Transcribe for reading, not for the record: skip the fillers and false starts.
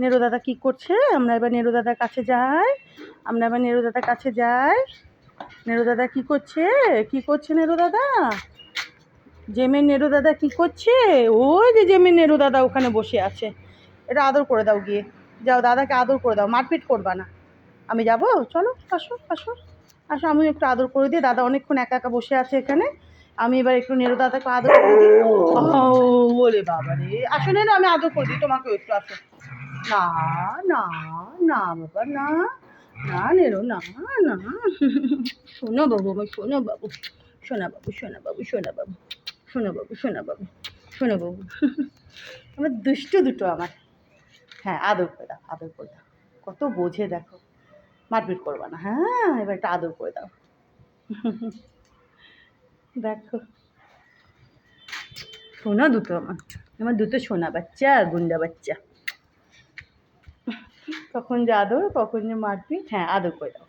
নেরু দাদা কী করছে? আমরা এবার নেরু দাদার কাছে যাই। নেরু দাদার কাছে যাই। নেরু দাদা কী করছে? কী করছে নেরু দাদা? জেমের নেরু দাদা কী করছে? ওই যে জেমের নেরু দাদা ওখানে বসে আছে। এটা আদর করে দাও গিয়ে। যাও, দাদাকে আদর করে দাও, মারপিট করবা না। আমি যাবো? চলো, আসো আসো আসো, আমি একটু আদর করে দিই। দাদা অনেকক্ষণ একা একা বসে আছে এখানে। আমি এবার একটু নেরু দাদাকে আদর করে দিই। ওরে বাবা রে, আসো নেরু, আমি আদর করে দিই তোমাকেও একটু, আসো। না না না বাবা, না না নেরু, না না। শোনো বাবু, আমার শোনো বাবু, শোনা বাবু, শোনা বাবু, শোনা বাবু, শোনো বাবু, শোনা বাবু, শোনো বাবু। আমার দুষ্টু দুটো আমার। হ্যাঁ, আদর করে দাও, আদর করে দাও। কত বোঝে দেখো। মারপিট করবা না, হ্যাঁ? এবার একটা আদর করে দাও। দেখো, সোনা দুটো আমার দুটো সোনা বাচ্চা, গুন্ডা বাচ্চা। কখন যে আদর, কখন যে মারপিট। হ্যাঁ, আদর করে দাও।